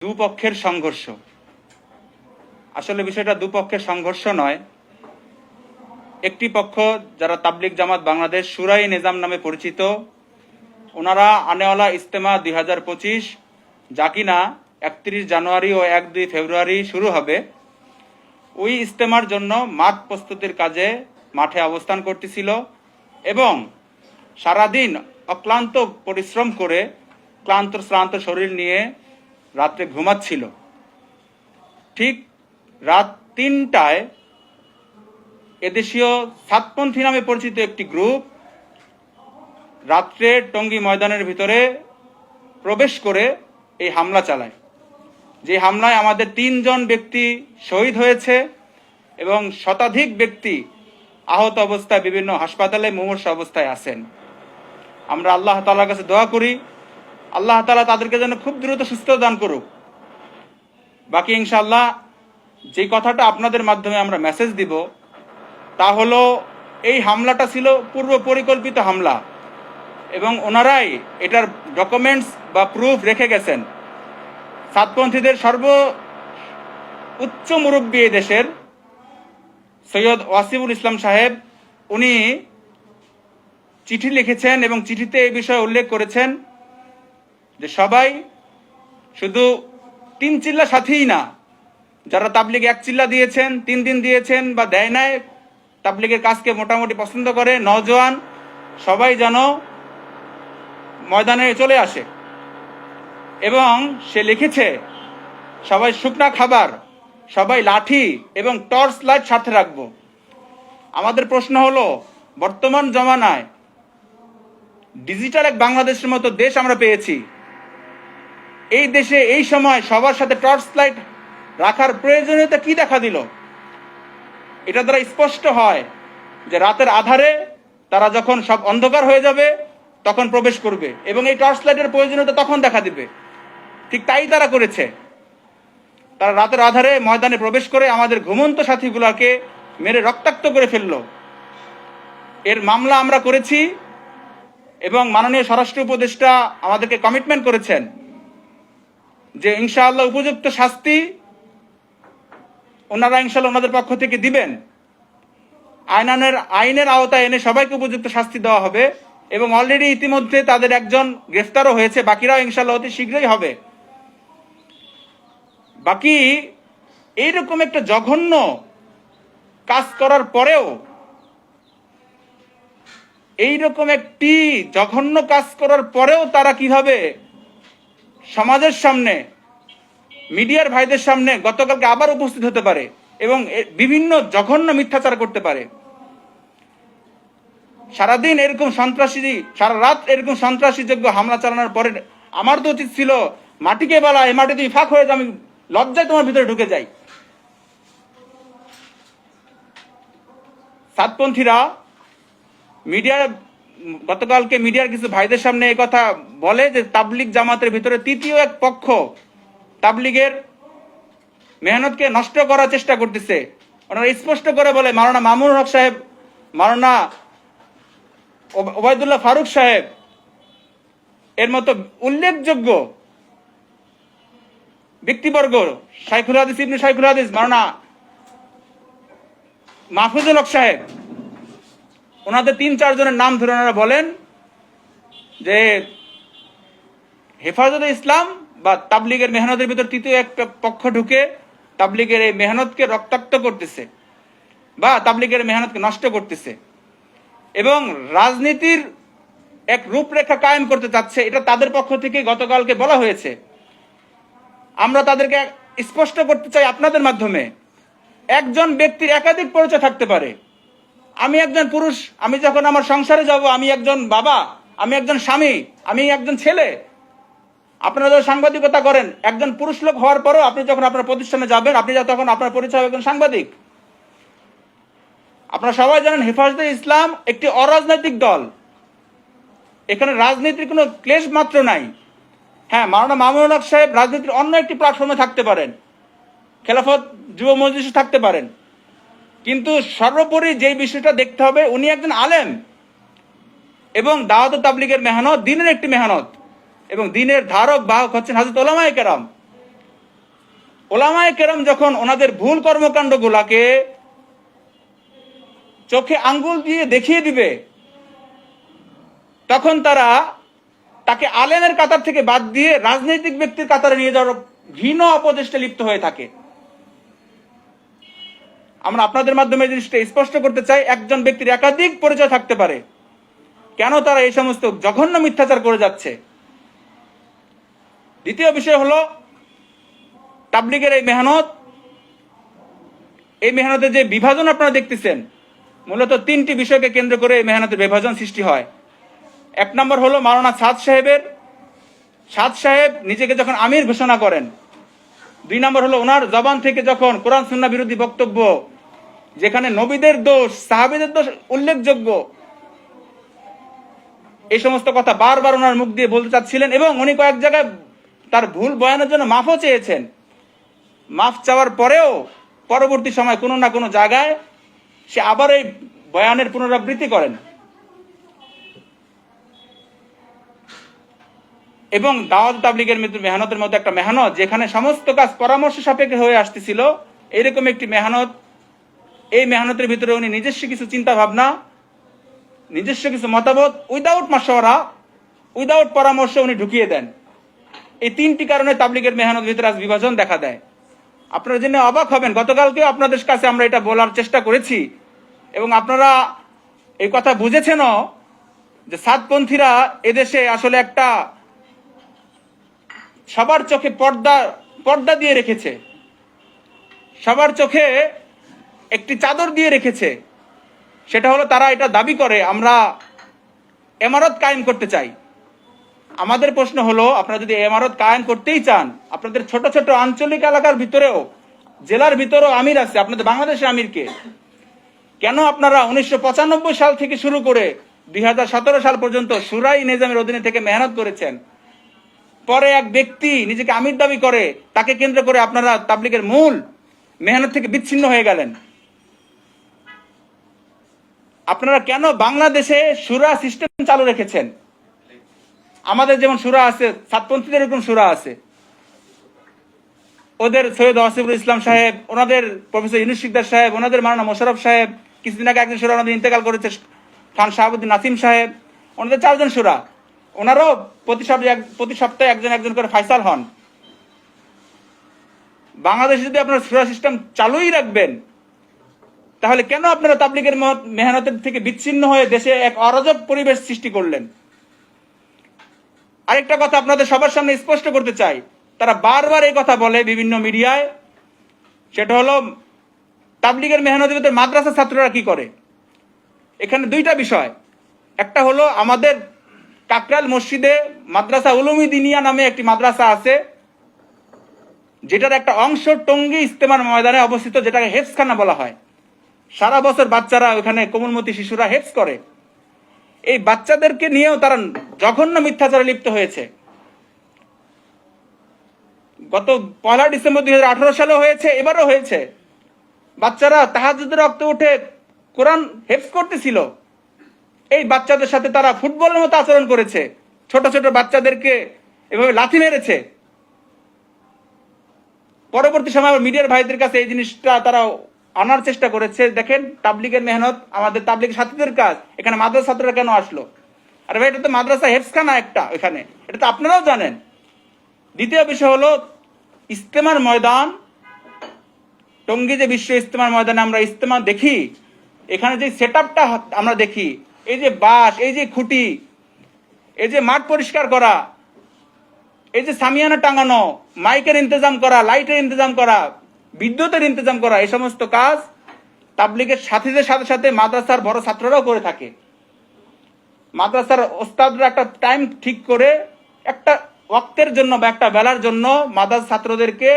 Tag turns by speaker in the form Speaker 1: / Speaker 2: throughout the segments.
Speaker 1: দুপক্ষের সংঘর্ষ। আসলে বিষয়টা দুপক্ষের সংঘর্ষ নয়। একটি পক্ষ যারা তাবলিগ জামাত বাংলাদেশ শুরাই নিজাম নামে পরিচিত, ওনারা আনেওয়ালা ইজতেমা 2025 যা কিনা 31 জানুয়ারি ও 1-2 ফেব্রুয়ারি শুরু হবে, ওই ইজতেমার জন্য মাঠ প্রস্তুতির কাজে মাঠে অবস্থান করতেছিল এবং সারাদিন অক্লান্ত পরিশ্রম করে ক্লান্ত শ্রান্ত শরীর নিয়ে রাত্রে ঘুমাচ্ছিল। ঠিক রাত 3টায় এদেশীয় সাতপন্থী নামে পরিচিত একটি গ্রুপ রাত্রে টঙ্গী ময়দানের ভিতরে প্রবেশ করে এই হামলা চালায়। যে হামলায় আমাদের 3 জন ব্যক্তি শহীদ হয়েছে এবং শতাধিক ব্যক্তি আহত অবস্থায় বিভিন্ন হাসপাতালে মুমূর্ষু অবস্থায় আছেন। আমরা আল্লাহ তাআলার কাছে দোয়া করি, আল্লাহ তাআলা তাদেরকে যেন খুব দ্রুত সুস্থ দান করুক। বাকি ইনশাআল্লাহ যে কথাটা আপনাদের মাধ্যমে আমরা মেসেজ দিব তা হলো, এই হামলাটা ছিল পূর্ব পরিকল্পিত হামলা এবং ওনারাই এটার ডকুমেন্টস বা প্রুফ রেখে গেছেন। সাতপন্থীদের উচ্চ মুরব্বী এই দেশের সৈয়দ ওয়াসিবুল ইসলাম সাহেব, উনি চিঠি লিখেছেন এবং চিঠিতে এই বিষয়ে উল্লেখ করেছেন যে সবাই শুধু 3 চিল্লা সাথীই না, যারা তাবলিগ 1 চিল্লা দিয়েছেন, 3 দিন দিয়েছেন বা দেয় নাই, তাবলিগের কাজকে মোটামুটি পছন্দ করে নওজোয়ান সবাই যেন ময়দানে চলে আসে। এবং সে লিখেছে সবাই শুকনা খাবার, সবাই লাঠি এবং টর্চ লাইট সাথে রাখবো। আমাদের প্রশ্ন হলো, বর্তমান জমানায় ডিজিটাল এক বাংলাদেশের মতো দেশ আমরা পেয়েছি, এই দেশে এই সময় সবার সাথে টর্চ লাইট রাখার প্রয়োজনীয়তা কি দেখা দিল? এটা দ্বারা স্পষ্ট হয় যে রাতের আধারে তারা যখন সব অন্ধকার হয়ে যাবে তখন প্রবেশ করবে এবং এই টর্চ লাইটের প্রয়োজনীয়তা তখন দেখা দিবে। ঠিক তাই তারা করেছে। তারা রাতের আধারে ময়দানে প্রবেশ করে আমাদের ঘুমন্ত সাথীগুলোকে মেরে রক্তাক্ত করে ফেলল। এর মামলা আমরা করেছি এবং মাননীয় স্বরাষ্ট্র উপদেষ্টা আমাদেরকে কমিটমেন্ট করেছেন যে ইনশাআল্লাহ উপযুক্ত শাস্তি ওনারা ইনশাআল্লাহ ওনাদের পক্ষ থেকে দিবেন। আইনের আওতায় এনে সবাইকে উপযুক্ত শাস্তি দেওয়া হবে এবং অলরেডি ইতিমধ্যে তাদের একজন গ্রেফতারও হয়েছে, বাকিরাও ইনশাআল্লাহ অতি শীঘ্রই হবে। বাকি এইরকম একটা জঘন্য কাজ করার পরেও, তারা কিভাবে সমাজের সামনে, মিডিয়ার ভাইদের সামনে গতকালকে আবার উপস্থিত হতে পারে এবং বিভিন্ন জঘন্য মিথ্যাচার করতে পারে। সারাদিন এরকম সারা রাত এরকম সন্ত্রাসীযোগ্য হামলা চালানোর পরে আমার তো উচিত ছিল মাটিকে বলা, এই মাটি তুমি ফাঁক হয়ে যাও, আমি লজ্জায় তোমার ভিতরে ঢুকে যাই। সাতপন্থীরা গতকালকে মিডিয়ার কিছু ভাইদের সামনে এই কথা বলে যে তাবলিগ জামাতের ভিতরে তৃতীয় এক পক্ষ তাবলিগের মেহনতকে নষ্ট করার চেষ্টা করতেছে। ওনারা স্পষ্ট করে বলে, মাওলানা মামুনুল হক সাহেব, মাওলানা ওবায়দুল্লাহ ফারুক সাহেব এর মতো উল্লেখযোগ্য ব্যক্তিবর্গ, শাইখুল হাদিস ইবনে শাইখুল হাদিস মাওলানা মাহফুজুল হক সাহেব, ওনাদের 3-4 জনের নাম ধরে ওনারা বলেন যে হেফাজতে ইসলাম বা তাবলিগের মেহনতের ভিতর তৃতীয় একটা পক্ষ ঢুকে তাবলিগের এই মেহনতকে রক্তাক্ত করতেছে বা তাবলিগের মেহনতকে নষ্ট করতেছে এবং রাজনীতির এক রূপরেখা কায়েম করতে চাচ্ছে। এটা তাদের পক্ষ থেকে গতকালকে বলা হয়েছে। আমরা তাদেরকে স্পষ্ট করতে চাই আপনাদের মাধ্যমে, একজন ব্যক্তির একাধিক পরিচয় থাকতে পারে। আমি একজন পুরুষ, আমি যখন আমার সংসারে যাব, আমি একজন বাবা, আমি একজন স্বামী, আমি একজন ছেলে। আপনারা যখন সাংবাদিকতা করেন, একজন পুরুষ লোক হওয়ার পরেও আপনি যখন আপনার প্রতিষ্ঠানে যাবেন, আপনি তখন আপনার পরিচয় একজন সাংবাদিক। আপনারা সবাই জানেন হেফাজতে ইসলাম একটি অরাজনৈতিক দল, এখানে রাজনীতির কোনো ক্লেশ মাত্র নাই। হ্যাঁ, মাওলানা মামুনুল হক সাহেব রাজনীতির অন্য একটি প্ল্যাটফর্মে থাকতে পারেন, খেলাফত যুব মজলিসে থাকতে পারেন, কিন্তু সর্বোপরি যে বিষয়টা দেখতে হবে, উনি একজন আলেম এবং দাওয়াত ও তাবলীগের মেহনত দিনের একটি মেহনত এবং দিনের ধারক বাহক হচ্ছেন হযরত উলামায়ে কেরাম। ওলামায়ে কেরাম যখন ওনাদের ভুল কর্মকাণ্ডগুলাকে চোখে আঙ্গুল দিয়ে দেখিয়ে দিবে, তখন তারা তাকে আলেমের কাতার থেকে বাদ দিয়ে রাজনৈতিক ব্যক্তির কাতারে নিয়ে যাওয়ার ঘৃণ অপচেষ্টা লিপ্ত হয়ে থাকে। আমরা আপনাদের মাধ্যমে এই জিনিসটা স্পষ্ট করতে চাই, একজন ব্যক্তির একাধিক পরিচয় থাকতে পারে, কেন তারা এই সমস্ত জঘন্য মিথ্যাচার করে যাচ্ছে। দ্বিতীয় বিষয় হলো তাবলিগের এই মেহনতের যে বিভাজন আপনারা দেখতেছেন, মূলত তিনটি বিষয়কে কেন্দ্র করে এই মেহনতের বিভাজন সৃষ্টি হয়। এক নম্বর হলো মাওলানা সাদ সাহেব নিজেকে যখন আমির ঘোষণা করেন। দুই নম্বর হলো ওনার জবান থেকে যখন কোরআন সুন্নাহ বিরোধী বক্তব্য, যেখানে নবীদের দোষ, সাহাবীদের দোষ উল্লেখযোগ্য, এই সমস্ত কথা বারবার ওনার মুখ দিয়ে বলতে চাচ্ছিলেন, এবং উনি কয়েক জায়গায় তার ভুল বয়ানের জন্য মাফও চেয়েছেন। মাফ চাওয়ার পরেও পরবর্তী সময় কোনো না কোনো জায়গায় সে আবার এই বয়ানের পুনরাবৃত্তি করেন। এবং দাওয়াত তাবলীগের মেহনতের মধ্যে একটা মেহনত, যেখানে সমস্ত কাজ পরামর্শ সাপেক্ষে হয়ে আসতেছিল, এরকম একটি মেহনত, এই মেহনতের ভিতরে উনি নিজস্ব কিছু চিন্তা ভাবনা, নিজস্ব কিছু মতামত উইদাউট মাশওয়ারা, উইদাউট পরামর্শ উনি ঢুকিয়ে দেন। এই তিনটি কারণে তাবলীগের মেহনত ভিতরে আজ বিভাজন দেখা দেয়। আপনারা জেনে অবাক হবেন, গতকালকেও আপনাদের কাছে আমরা এটা বলার চেষ্টা করেছি, এবং আপনারা এই কথা বুঝেছেনও যে সাতপন্থীরা এদেশে আসলে একটা সবার চোখে পর্দা দিয়ে রেখেছে, সবার চোখে একটি চাদর দিয়ে রেখেছে। সেটা হলো তারা এটা দাবি করে আমরা ইমারত কায়েম করতে চাই। আমাদের প্রশ্ন হলো, আপনারা যদি ইমারত কায়েম করতেই চান, আপনাদের ছোট ছোট আঞ্চলিক এলাকার ভিতরেও, জেলার ভিতরেও আমির আছে, আপনাদের বাংলাদেশে আমিরকে কেন আপনারা 1995 সাল থেকে শুরু করে 2017 সাল পর্যন্ত শুরাই নিজামের অধীনে থেকে মেহনত করেছেন? পরে এক ব্যক্তি নিজেকে আমির দাবি করে, তাকে কেন্দ্র করে আপনারা তাবলীগের মূল মেহনত থেকে বিচ্ছিন্ন হয়ে গেলেন। আপনারা কেন বাংলাদেশে শুরা সিস্টেম চালু রেখেছেন? আমাদের যেমন শুরা আছে, সাতপন্থীদের এরকম শুরা আছে। ওদের সৈয়দ ওয়াসিফুল ইসলাম সাহেব, ওনাদের প্রফেসর ইউনুস শিকদার সাহেব, ওনাদের মাওলানা মোশাররফ সাহেব, কিছুদিন আগে একজন শুরা ওনাদের ইন্তেকাল করেছে খান শাহাবুদ্দিন নাসিম সাহেব, ওনাদের 4 জন শুরা। ওনারাও প্রতি সপ্তাহে একজন করে ফাইসাল হন। বাংলাদেশে যদি আপনারা শুরা সিস্টেম চালুই রাখবেন, তাহলে কেন আপনারা তাবলীগের মেহনতের থেকে বিচ্ছিন্ন হয়ে দেশে এক অরাজক পরিবেশ সৃষ্টি করলেন? আরেকটা কথা আপনাদের সবার সামনে স্পষ্ট করতে চাই, তারা বারবার এই কথা বলে বিভিন্ন মিডিয়ায়, সেটা হলো তাবলীগের মেহনতের ভিতরে মাদ্রাসা ছাত্ররা কি করে। এখানে দুইটা বিষয়, একটা হলো আমাদের কাকরাইল মসজিদে মাদ্রাসা উলুম দিনিয়া নামে একটি মাদ্রাসা আছে, যেটার একটা অংশ টঙ্গী ইজতেমার ময়দানে অবস্থিত, যেটাকে হেফজখানা বলা হয়। সারা বছর বাচ্চারা ওখানে কোমলমতি শিশুরা হেফজ করে। এই বাচ্চাদেরকে নিয়েও তারা জঘন্য মিথ্যাচারে লিপ্ত হয়েছে। গত 1 ডিসেম্বর 2018 সালে হয়েছে, এবারও হয়েছে। বাচ্চারা তাহাজ্জুদের রক্তে উঠে কোরআন হেফজ করতেছিল, এই বাচ্চাদের সাথে তারা ফুটবলের মতো আচরণ করেছে, ছোট ছোট বাচ্চাদেরকে এভাবে লাথি মেরেছে। পরবর্তী সময় মিডিয়ার ভাইদের কাছে এই জিনিসটা তারা আনার চেষ্টা করেছে, দেখেন তাবলীগের মেহনত, আমাদের তাবলীগের সাথীদের কাজ, এখানে মাদ্রাসা ছাত্ররা কেন আসলো? আরে ভাই, এটা তো মাদ্রাসা হেফজখানা একটা, এখানে এটা তো আপনারাও জানেন। দ্বিতীয় বিষয় হলো ইজতেমার ময়দান, টঙ্গী যে বিশ্ব ইজতেমার ময়দানে আমরা ইজতেমা দেখি, এখানে যে সেটআপটা আমরা দেখি, এই যে বাঁশ, এই যে খুঁটি, এই যে মাঠ পরিষ্কার করা, এই যে সামিয়ানা টাঙানো, মাইকের ইন্তজাম করা, লাইটের ইন্তজাম করা, বিদ্যুতের ইন্তজাম করা, এই সমস্ত কাজ তাবলীগের সাথীদের সাথে সাথে মাদ্রাসার বড় ছাত্ররাও করে থাকে। মাদ্রাসার ওস্তাদরা একটা টাইম ঠিক করে একটা ওয়াক্তের জন্য বা একটা বেলার জন্য মাদ্রাসা ছাত্রদেরকে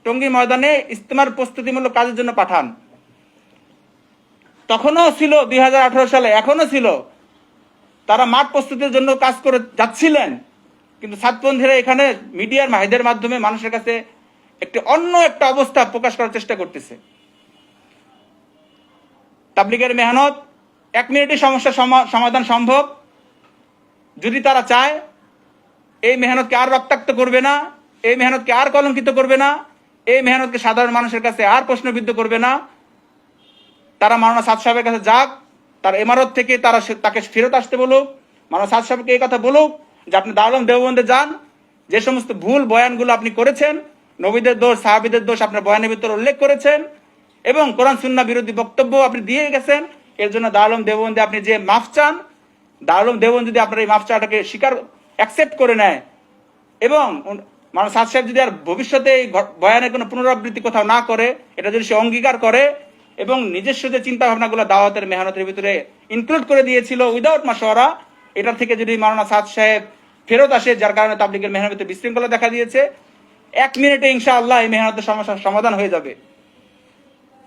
Speaker 1: টঙ্গী ময়দানে ইজতেমার প্রস্তুতিমূলক কাজের জন্য পাঠান। তখনও ছিল 2018 সালে, এখনো ছিল, তারা মাঠ প্রস্তুতির জন্য কাজ করে যাচ্ছিলেন। কিন্তু সাতপন্থীরা এখানে মিডিয়ার ভাইদের মাধ্যমে মানুষের কাছে একটি অন্য একটা অবস্থা প্রকাশ করার চেষ্টা করতেছে। তাবলীগের মেহনত 1 মিনিটে সমস্যার সমাধান সম্ভব, যদি তারা চায়। এই মেহনতকে আর রক্তাক্ত করবে না, এই মেহনতকে আর কলঙ্কিত করবে না, এই মেহনতকে সাধারণ মানুষের কাছে আর প্রশ্নবিদ্ধ করবে না। তারা মাওলানা সাদ সাহেবের কাছে যাক, তার ইমারত থেকে তাকে ফেরত আসতে বলুক, মাওলানা সাদ সাহেবকে এই কথা বলুক যে আপনি দারুল উলুম দেওবন্দে যান, যে সমস্ত ভুল বয়ানগুলো আপনি করেছেন, নবীদের দোষ সাহাবীদের দোষ আপনার বয়ানের ভিতরে উল্লেখ করেছেন এবং কোরআন সুন্নাহ বিরোধী বক্তব্য আপনি দিয়ে গেছেন, এর জন্য দারুল উলুম দেওবন্দে আপনি যে মাফ চান, দারুল উলুম দেওবন্দ যদি আপনার এই মাফ চাটাকে অ্যাকসেপ্ট করে নেয় এবং মাওলানা সাদ সাহেব যদি আর ভবিষ্যতে এই বয়ানের কোনো পুনরাবৃত্তি কোথাও না করে, এটা যদি সে অঙ্গীকার করে এবং নিজস্ব যে চিন্তা ভাবনাগুলো দাওয়াতের মেহনতের ভিতরে ইনক্লুড করে দিয়েছিল উইদাউট মাশওয়ারা, এটা থেকে যদি মাওলানা সাদ সাহেব ফেরত আসে, যার কারণে তাবলীগের মেহনতে বিশৃঙ্খলা দেখা দিয়েছে, 1 মিনিটে ইনশাআল্লাহ এই মেহনতের সমস্যার সমাধান হয়ে যাবে।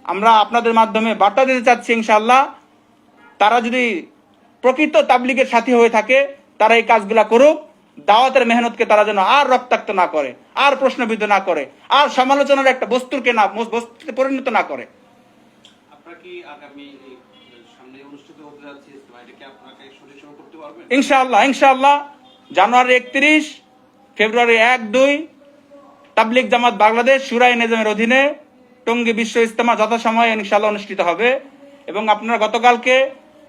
Speaker 1: আমরা আপনাদের মাধ্যমে বার্তা দিতে চাচ্ছি ইনশাআল্লাহ, তারা যদি প্রকৃত তাবলীগের সাথী হয়ে থাকে তারা এই কাজগুলা করুক, দাওয়াতের মেহনতকে তারা যেন আর রক্তাক্ত না করে, আর প্রশ্নবিদ্ধ না করে, আর সমালোচনার একটা বস্তুতে পরিণত না করে। ইনশাআল্লাহ ইনশাআল্লাহ জানুয়ারি 31, ফেব্রুয়ারি 1-2 তাবলীগ জামাত বাংলাদেশ শুরায়ে নিজামের অধীনে টঙ্গী বিশ্ব ইজতেমা যথাসময়ে ইনশাআল্লাহ অনুষ্ঠিত হবে। এবং আপনারা গতকালকে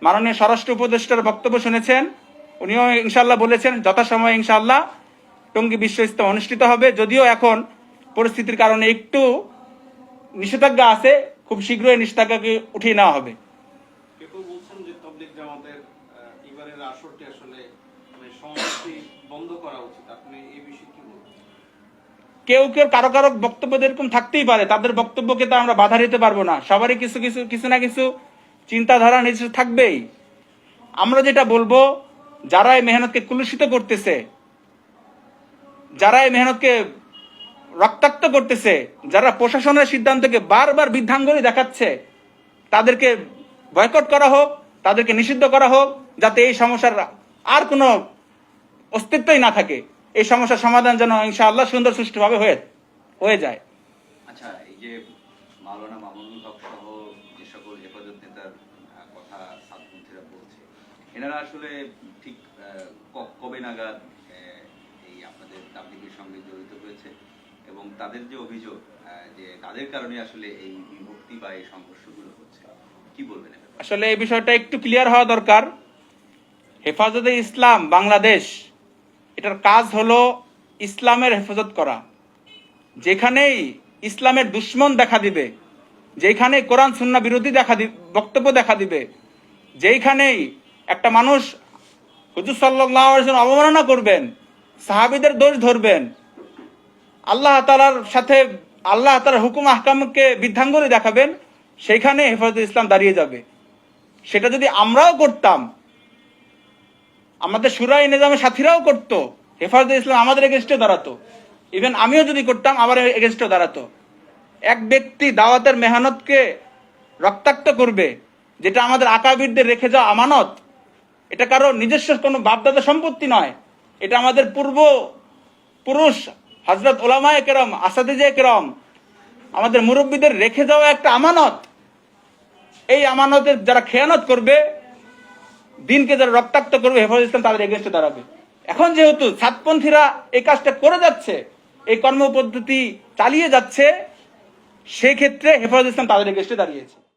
Speaker 1: মাননীয় স্বরাষ্ট্র উপদেষ্টার বক্তব্য শুনেছেন, উনিও ইনশাআল্লাহ বলেছেন যথাসময়ে ইনশাআল্লাহ টঙ্গী বিশ্ব ইজতেমা অনুষ্ঠিত হবে। যদিও এখন পরিস্থিতির কারণে একটু নিষেধাজ্ঞা আছে, খুব শীঘ্রই নিষেধাজ্ঞাকে উঠিয়ে নেওয়া হবে। কেউ কেউ কারো কারো বক্তব্য এরকম থাকতেই পারে, তাদের বক্তব্যকে তো আমরা বাধা দিতে পারবো না। সবারই কিছু না কিছু চিন্তাধারা নিজস্ব থাকবেই। আমরা যেটা বলবো, যারা এই মেহনতকে কুলুষিত করতেছে, যারা এই মেহনতকে রক্তাক্ত করতেছে, যারা প্রশাসনের সিদ্ধান্তকে বারবার বৃদ্ধাঙ্গুলি দেখাচ্ছে, তাদেরকে বয়কট করা হোক, তাদেরকে নিষিদ্ধ করা হোক, যাতে এই সমস্যার আর কোনো অস্তিত্বই না থাকে। এই সমস্যার সমাধান যেন ইনশাআল্লাহ সুন্দর সুষ্ঠুভাবে হয়ে যায়।
Speaker 2: আচ্ছা, এই যে মাওলানা মামুনুল হক সহ যে সকল হেফাজত নেতার কথা ছাত্রছাত্রীরা বলছে, এনারা আসলে ঠিক কবে নাগাদ এই আপনাদের তাবলীগের সঙ্গে জড়িত হয়েছে এবং তাদের যে অভিযোগ যে তাদের কারণে আসলে এই বিভক্তি বা এই সংঘর্ষগুলো হচ্ছে, কি বলবেন?
Speaker 1: আসলে এই বিষয়টা একটু ক্লিয়ার হওয়া দরকার। হেফাজতে ইসলাম বাংলাদেশ, এটার কাজ হলো ইসলামের হেফাজত করা। যেখানেই ইসলামের দুশ্মন দেখা দিবে, যেখানে কোরআন সুন্নাহ বিরোধী বক্তব্য দেখা দিবে, যেখানেই একটা মানুষ হুজুর সাল্লাল্লাহু আলাইহি ওয়াসাল্লাম অবমাননা করবেন, সাহাবীদের দোষ ধরবেন, আল্লাহ তাআলার হুকুম আহকামকে বৃদ্ধাঙ্গুলি দেখাবেন, সেইখানে হেফাজতে ইসলাম দাঁড়িয়ে যাবে। সেটা যদি আমরাও করতাম, আমাদের শুরায়ে নিজামের সাথীরাও করতো, হেফাজতে ইসলাম আমাদের এগেনস্টে দাঁড়াতো। ইভেন আমিও যদি করতাম আমার এগেনস্টে দাঁড়াতো। এক ব্যক্তি দাওয়াতের মেহনতকে রক্তাক্ত করবে, যেটা আমাদের আকাবিরদের রেখে যাওয়া আমানত, এটা কারো নিজস্ব কোনো বাপদাদা সম্পত্তি নয়, এটা আমাদের পূর্বপুরুষ হযরত উলামায়ে কেরাম, আসাদিজে কেরাম, আমাদের মুরব্বীদের রেখে যাওয়া একটা আমানত। এই আমানতের যারা খেয়ানত করবে, দিনকে যারা রক্তাক্ত করবে, হেফাজত ইসলাম তাদের এগেনস্টে দাঁড়াবে। এখন যেহেতু ছাত্রপন্থীরা এই কাজটা করে যাচ্ছে, এই কর্মপদ্ধতি চালিয়ে যাচ্ছে, সেই ক্ষেত্রে হেফাজত ইসলাম তাদের এগেনস্টে দাঁড়িয়েছে।